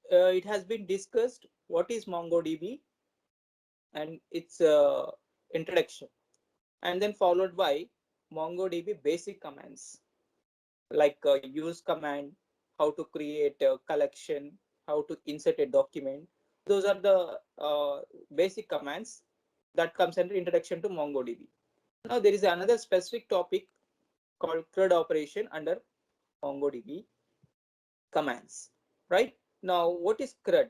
it has been discussed what is MongoDB and its introduction, and then followed by MongoDB basic commands like use command, how to create a collection, how to insert a document. Those are the basic commands that comes under introduction to MongoDB. Now there is another specific topic called CRUD operation under MongoDB commands. Right now, what is CRUD?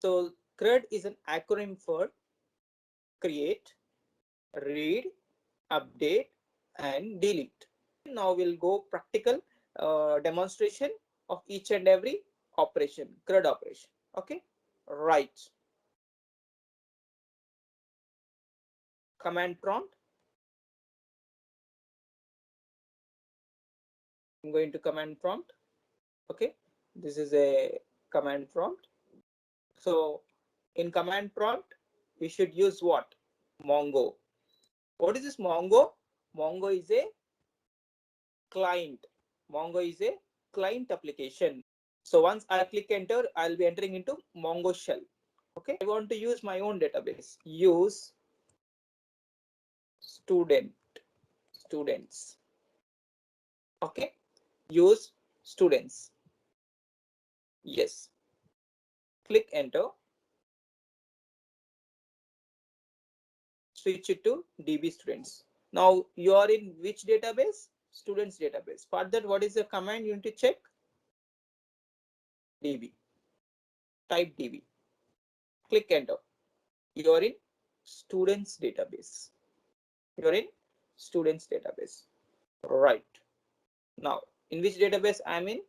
So CRUD is an acronym for create, read, update, and delete. Now we'll go practical demonstration of each and every operation, CRUD operation. Okay, right. Command prompt. I'm going to command prompt. Okay, this is a command prompt. So in command prompt, we should use what? Mongo. What is this Mongo? Mongo is a client. Mongo is a client application. So once I click enter, I'll be entering into Mongo shell. Okay, I want to use my own database. Use students. Okay, use students. Yes. Click enter. Switch it to DB students. Now you are in which database? Students database. For that, what is the command you need to check? DB. Type DB. Click enter. You are in students database. You are in students database. Right. Now, in which database I am in?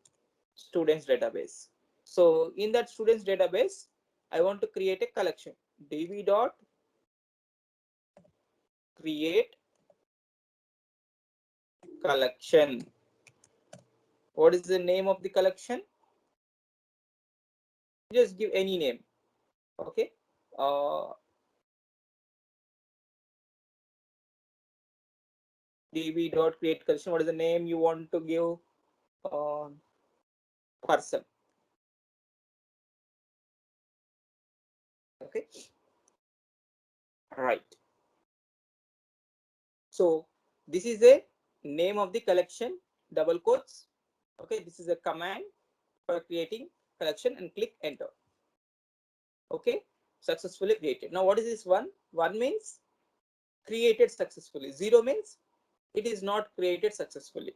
Students database. So in that students database, I want to create a collection. db dot create collection. What is the name of the collection? Just give any name. Okay. db dot create collection. What is the name you want to give? Person. Okay. Right. So this is a name of the collection, double quotes. Okay. This is a command for creating collection and click enter. Okay. Successfully created. Now what is this one? One means created successfully. Zero means it is not created successfully.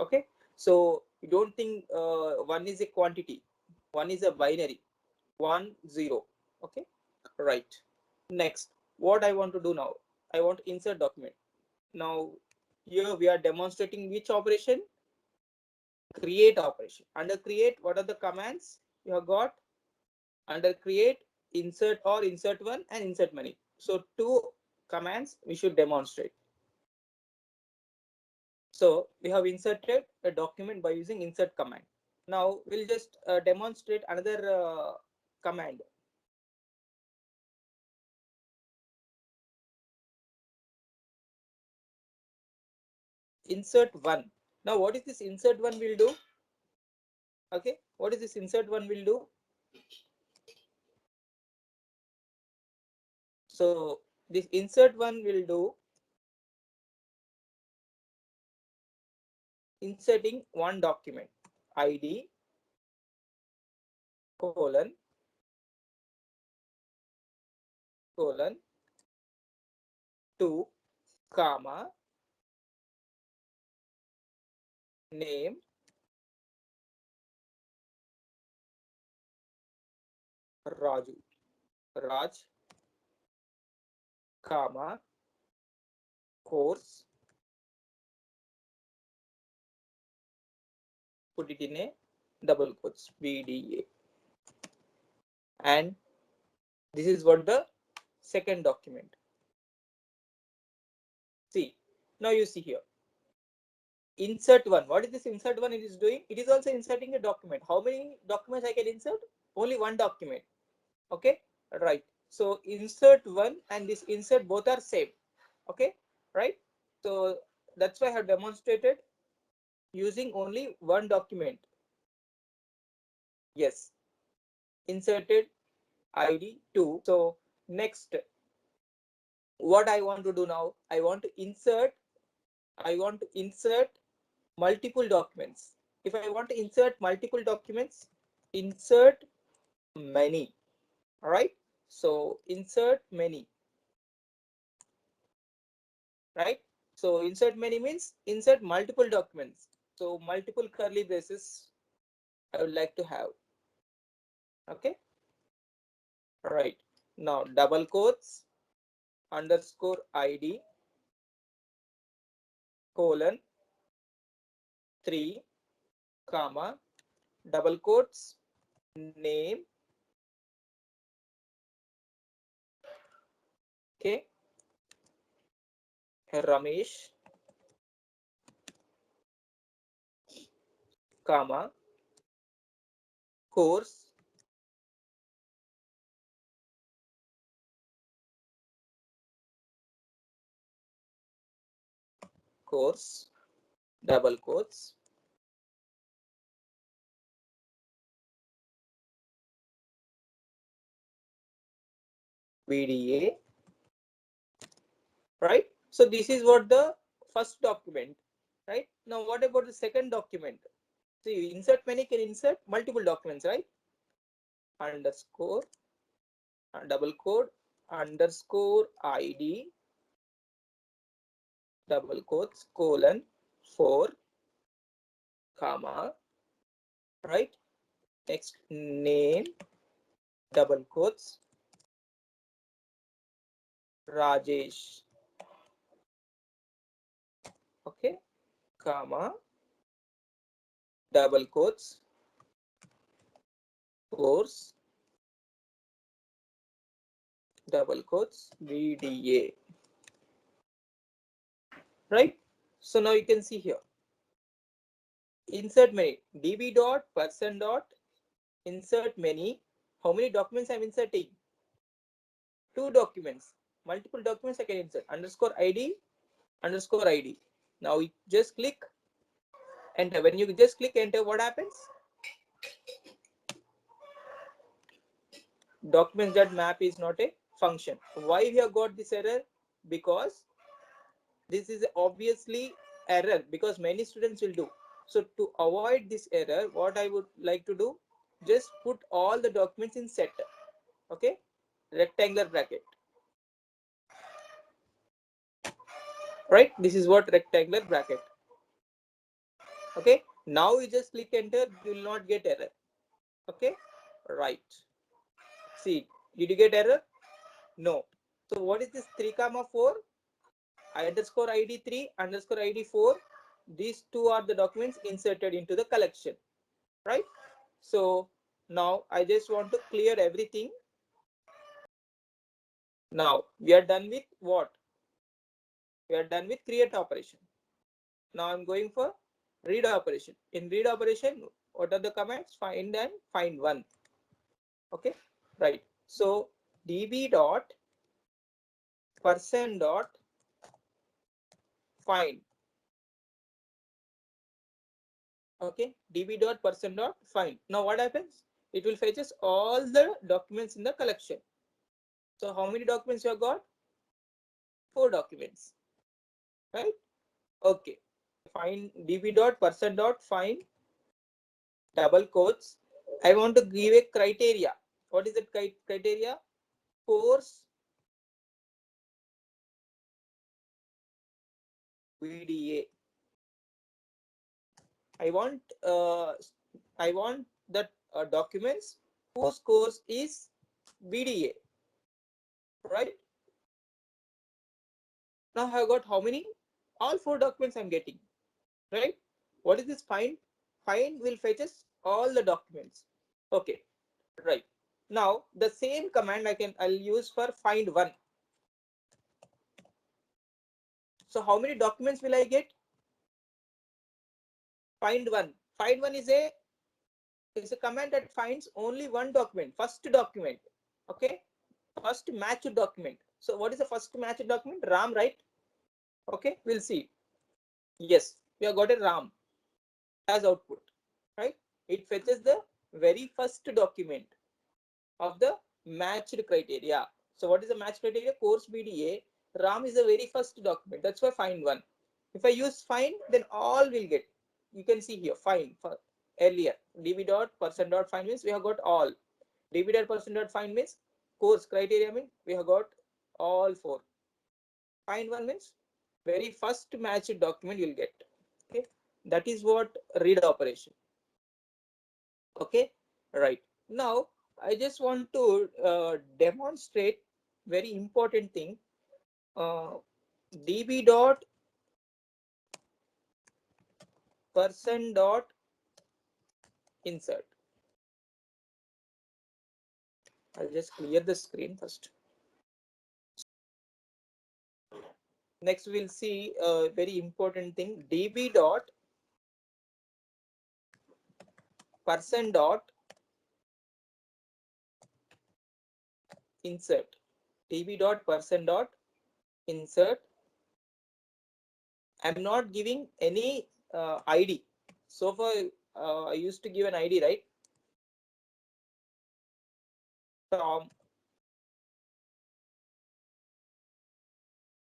Okay. So you don't think one is a quantity. One is a binary. 1 0. Okay. Right. Next, what I want to do now? I want to insert document. Now here we are demonstrating which operation? Create operation. Under create, what are the commands you have got? Under create, insert or insert one and insert many. So two commands we should demonstrate. So we have inserted a document by using insert command. Now we'll just demonstrate another command. Insert one. Now what is this insert one will do? Okay, what is this insert one will do? So this insert one will do inserting one document, ID colon 2 comma name Raju, Raj comma course, put it in a double quotes BDA, and this is what the second document. See, now you see here insert one. What is this insert one? It is doing, it is also inserting a document. How many documents I can insert? Only one document. Okay, right. So insert one and this insert both are same. Okay, right. So that's why I have demonstrated using only one document. Yes. inserted id 2. So next, what I want to do now, I want to insert multiple documents. If I want to insert multiple documents, insert many. All right. So insert many. Right. So insert many means insert multiple documents. So multiple curly braces I would like to have. Okay. All right. Now double quotes underscore id colon 3 comma double quotes name. Okay. Ramesh comma course course double quotes VDA. Right. So this is what the first document. Right. Now what about the second document? See, insert many can insert multiple documents, right? Underscore double quote underscore id double quotes colon 4 comma right. Next name double quotes Rajesh. Okay. Comma double quotes course double quotes VDA. Right. So now you can see here insert many db dot person dot insert many. How many documents I'm inserting? 2 documents. Multiple documents I can insert underscore id underscore id. Now you just click enter. When you just click enter, what happens? Documents that map is not a function. Why we have got this error? Because this is obviously error, because many students will do. So to avoid this error, what I would like to do, just put all the documents in set. Okay, rectangular bracket. Right, this is what rectangular bracket. Okay, now you just click enter, you will not get error. Okay, right. See, did you get error? No. So what is this 3 comma 4 underscore id 3 underscore id 4? These two are the documents inserted into the collection, right? So now I just want to clear everything. Now we are done with what? We are done with create operation. Now I'm going for read operation. In read operation, what are the commands? Find and find one. Okay, right. So db dot person dot find. Okay, db dot person dot find. Now what happens? It will fetches all the documents in the collection. So how many documents you have got? 4 documents, right? Okay, find db dot person dot find double quotes. I want to give a criteria. What is the criteria? Course VDA. I want that documents whose course is VDA, right? Now I have got how many? All 4 documents I'm getting, right? What is this find? Find will fetches all the documents. Okay, right. Now the same command I'll use for find one. So how many documents will I get? Find one. Find one is a command that finds only one document, first document. Okay, first matched document. So what is the first matched document? Ram, right? Okay, we'll see. Yes, we have got a Ram as output, right? It fetches the very first document. of the matched criteria. So what is the match criteria? Course BDA. RAM is the very first document. That's why find one. If I use find, then all will get. You can see here find for earlier. DB dot person dot find means we have got all. DB dot person dot find means course criteria means we have got all four. Find one means very first matched document you'll get. Okay, that is what read operation. Okay, right. Now I just want to demonstrate very important thing. DB dot person dot insert. I'll just clear the screen first. Next we'll see a very important thing. DB dot person dot insert. DB dot person dot insert. I'm not giving any ID. So far, I used to give an ID, right? Tom.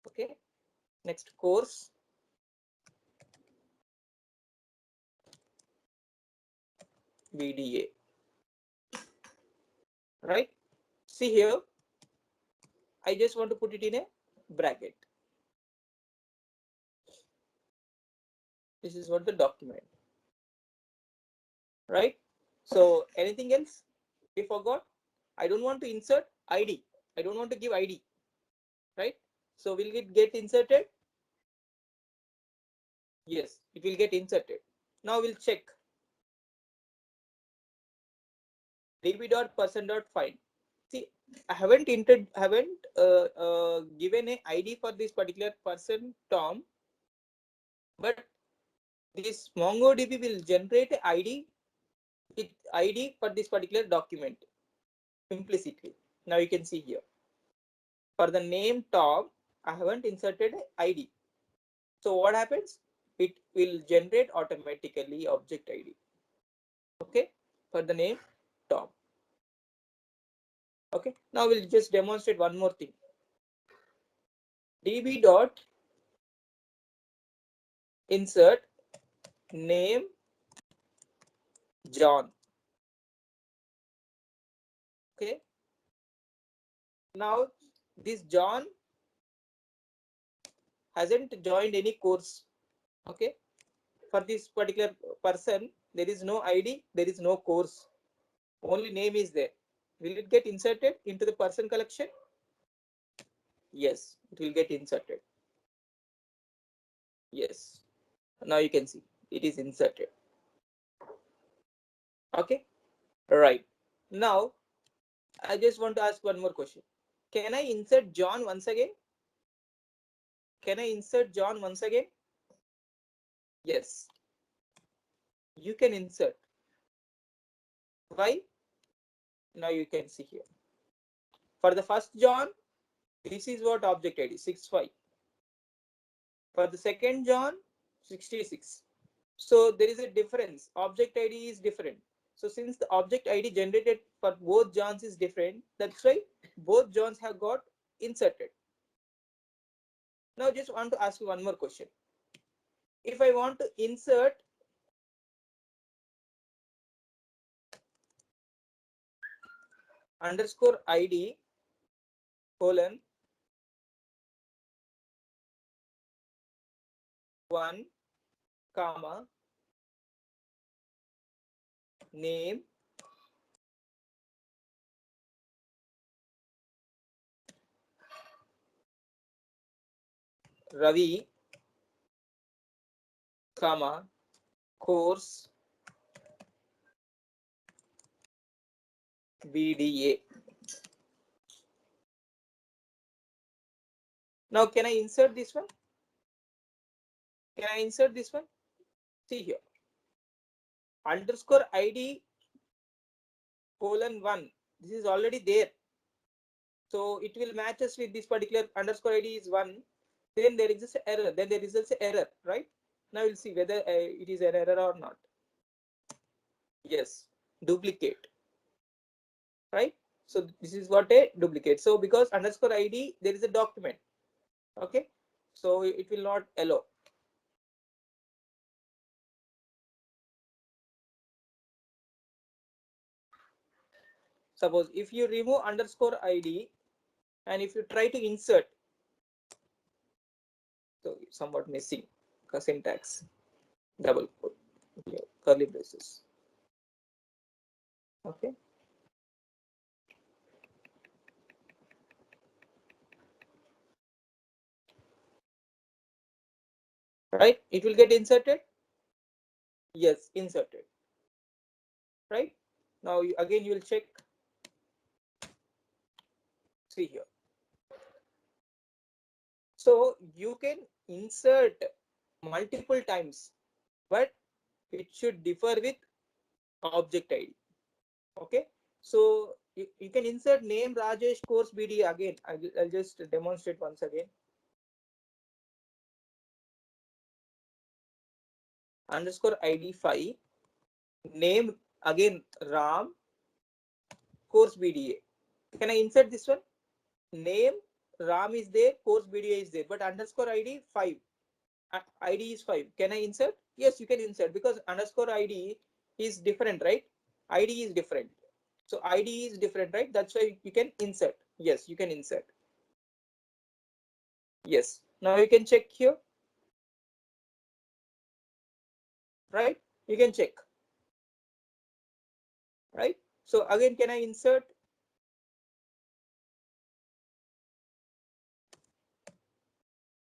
Okay. Next course. BDA. Right. See here. I just want to put it in a bracket. This is what the document. Right. So anything else we forgot? I don't want to insert ID. I don't want to give ID. Right. So will it get inserted? Yes, it will get inserted. Now we'll check. db.person.find. See, I haven't given a ID for this particular person Tom, but this MongoDB will generate a ID for this particular document implicitly. Now you can see here for the name Tom, I haven't inserted a ID. So what happens? It will generate automatically object ID. Okay, for the name Tom. Okay, now we'll just demonstrate one more thing. DB dot insert name John. Okay, now this John hasn't joined any course. Okay, for this particular person there is no ID, there is no course, only name is there. Will it get inserted into the person collection? Yes, it will get inserted. Yes, now you can see it is inserted. Okay, right. Now I just want to ask one more question. Can I insert John once again? Can I insert John once again? Yes, you can insert. Why? Now you can see here. For the first John, this is what object ID 65. For the second John, 66. So there is a difference. Object ID is different. So since the object ID generated for both Johns is different, that's why both Johns have got inserted. Now just want to ask you one more question. If I want to insert underscore ID colon 1 comma name Ravi comma course BDA. Now can I insert this one? Can I insert this one? See here. Underscore ID colon 1. This is already there. So it will match us with this particular underscore ID is 1. Then there is an error. Then there is an error, right? Now we'll see whether it is an error or not. Yes, duplicate. Right? So this is what a duplicate. So because underscore ID, there is a document. Okay. So it will not allow. Suppose if you remove underscore ID and if you try to insert, so somewhat missing syntax, double quote, curly braces. Okay. Right. It will get inserted. Yes, inserted. Right. Now again you will check. See here. So you can insert multiple times, but it should differ with object ID. Okay. So you can insert name Rajesh course BD again. I'll just demonstrate once again. Underscore ID 5. Name again Ram course BDA. Can I insert this one? Name Ram is there, course BDA is there, but underscore ID 5. ID is 5. Can I insert? Yes, you can insert because underscore ID is different, right? ID is different. So ID is different, right? That's why you can insert. Yes, you can insert. Yes. Now you can check here, right? You can check, right? So again, can I insert?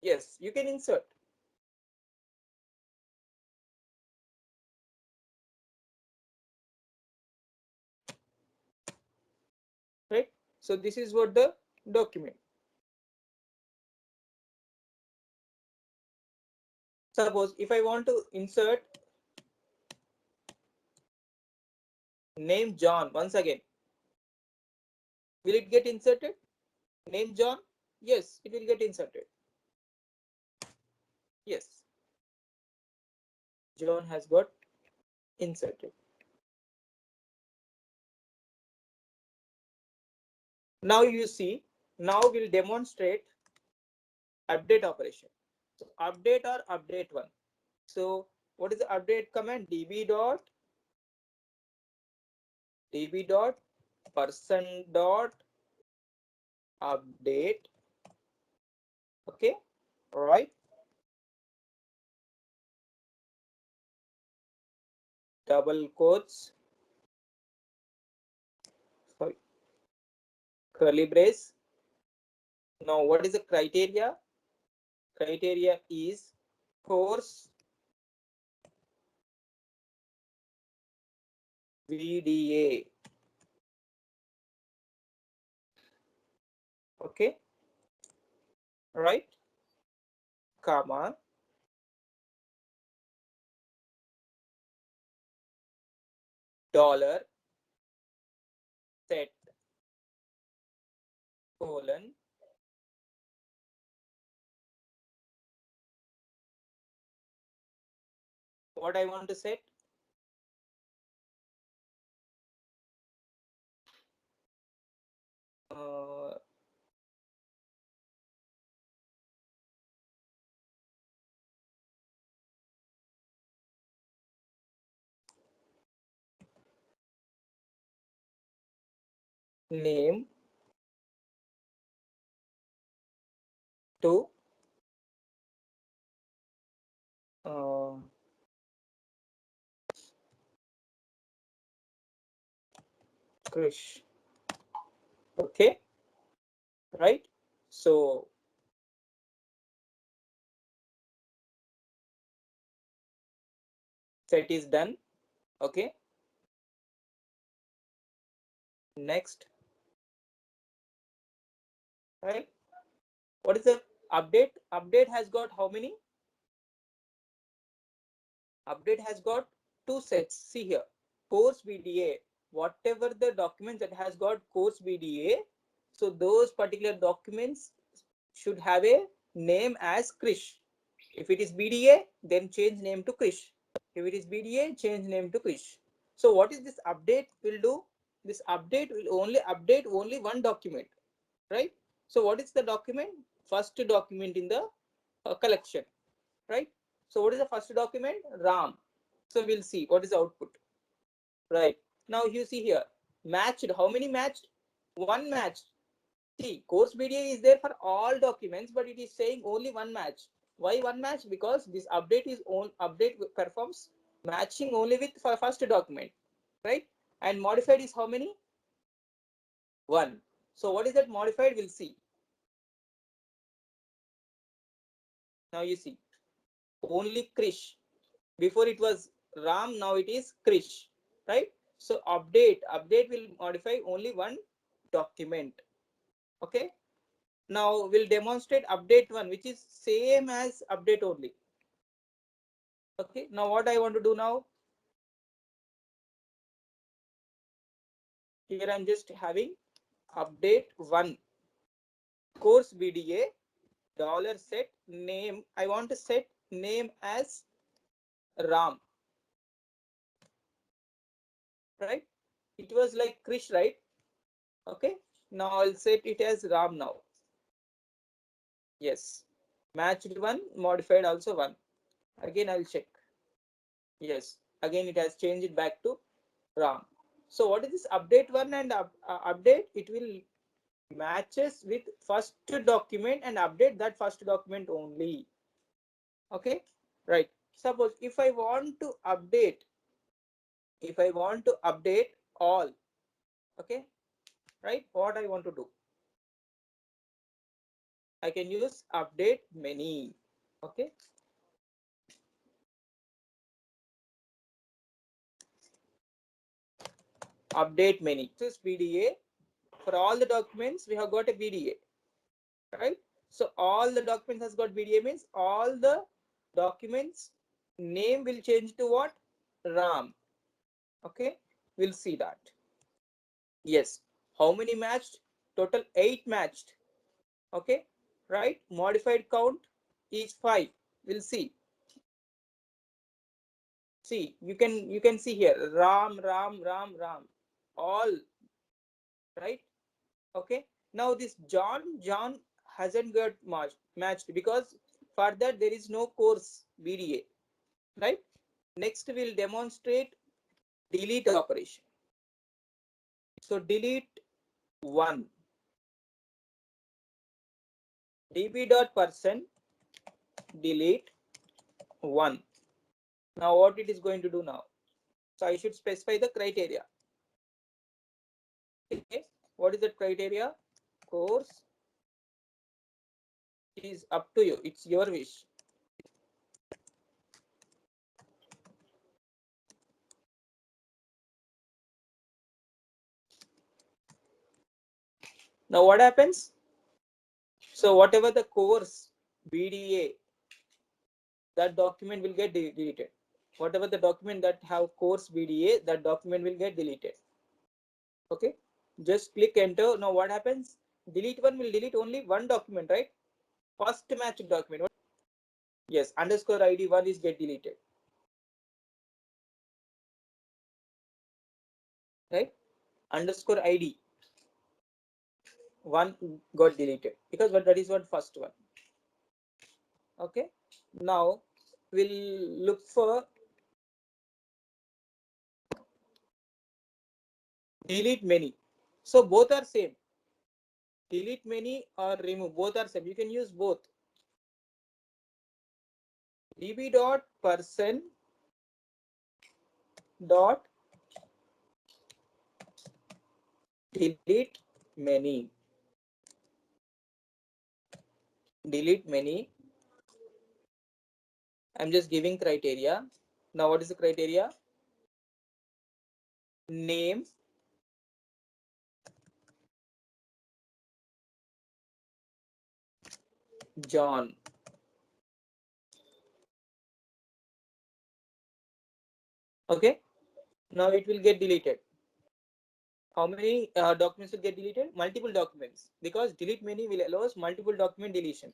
Yes, you can insert. Right? So this is what the document. Suppose if I want to insert name John once again, will it get inserted? Name John? Yes, it will get inserted. Yes, John has got inserted. Now you see, now we'll demonstrate update operation. So update or update one. So what is the update command? db dot person dot update. Okay, all right. Double quotes, sorry, curly brace. Now what is the criteria? Criteria is course VDA. Okay, right, comma, dollar set colon what I want to set. Uh, name to Krish. Okay, right. So set is done. Okay, next, right. What is the update? Update has got how many? Update has got two sets. See here, course BDA. Whatever the document that has got course BDA, so those particular documents should have a name as Krish. If it is BDA, then change name to Krish. If it is BDA, change name to Krish. So what is this update will do? this update will only update only one document, right? So what is the document? First document in the collection, right? So what is the first document? Ram. So we'll see what is the output, right? Now you see here, matched. How many matched? One matched. See, course BDA is there for all documents, but it is saying only one match. Why one match? Because this update is on update performs matching only with for first document, right? And modified is how many? One. So what is that modified? We'll see. Now you see, only Krish. Before it was Ram, now it is Krish, right? So update will modify only one document. Okay. Now we'll demonstrate update one, which is same as update only. Okay. Now what I want to do now? Here I'm just having update one course BDA $set name. I want to set name as Ram, right? It was like Krish, right? Okay. Now I'll set it as Ram now. Yes. Matched one, modified also one. Again, I'll check. Yes. Again, it has changed it back to Ram. So what is this update one and update? It will matches with first document and update that first document only. Okay. Right. Suppose if I want to update, all, okay, right? What I want to do? I can use update many. Okay. Update many. This is BDA. For all the documents, we have got a BDA, right? So all the documents has got BDA means all the documents name will change to what? Ram. Okay. We'll see that. Yes. How many matched? Total 8 matched. Okay. Right. Modified count is 5. We'll see. See, you can see here Ram, Ram, Ram, Ram. All right. Okay. Now this John hasn't got matched because for that there is no course BDA, right? Next we'll demonstrate delete operation. So delete one db.person delete one. Now what it is going to do now? So I should specify the criteria. Okay. What is that criteria? Course is up to you. It's your wish. Now what happens? So whatever the course BDA, that document will get deleted. Whatever the document that have course BDA, that document will get deleted. Okay. Just click enter. Now what happens? Delete one will delete only one document, right? First match document. Yes, underscore ID one is get deleted. Right? Underscore ID one got deleted because that is what first one. Okay. Now we'll look for delete many. So both are same. Delete many or remove, both are same. You can use both. db.person dot delete many. Delete many. I'm just giving criteria. Now what is the criteria? Name, John. Okay. Now it will get deleted. How many documents will get deleted? Multiple documents, because delete many will allow us multiple document deletion,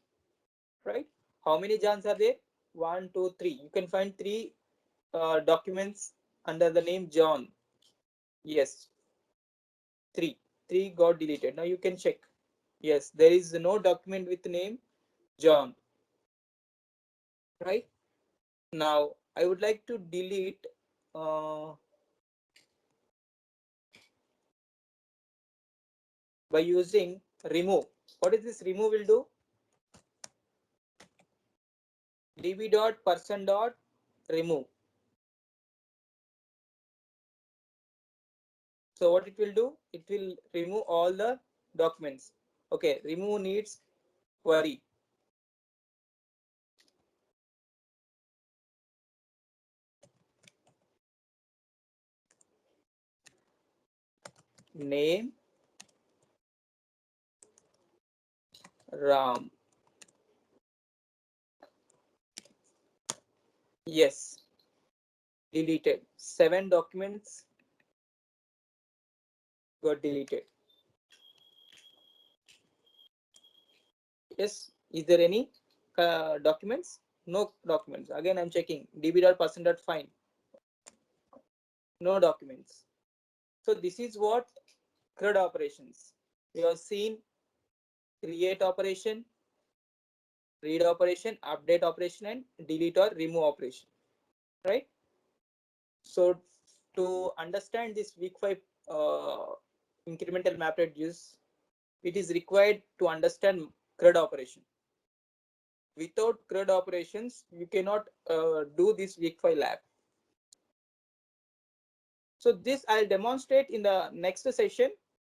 right? How many Johns are there? 1, 2, 3. You can find 3 documents under the name John. Yes. Three got deleted. Now you can check. Yes, there is no document with name John. Right? Now I would like to delete by using remove. What is this remove will do? db dot person dot remove. So what it will do? It will remove all the documents. Okay, remove needs query. Name Ram. Yes, deleted. 7 documents got deleted. Yes, is there any documents? No documents. Again, I'm checking db.person.find. No documents. So this is what CRUD operations. We have seen create operation, read operation, update operation, and delete or remove operation. Right? So to understand this week 5 incremental MapReduce, it is required to understand CRUD operation. Without CRUD operations, you cannot do this week 5 lab. So this I'll demonstrate in the next session.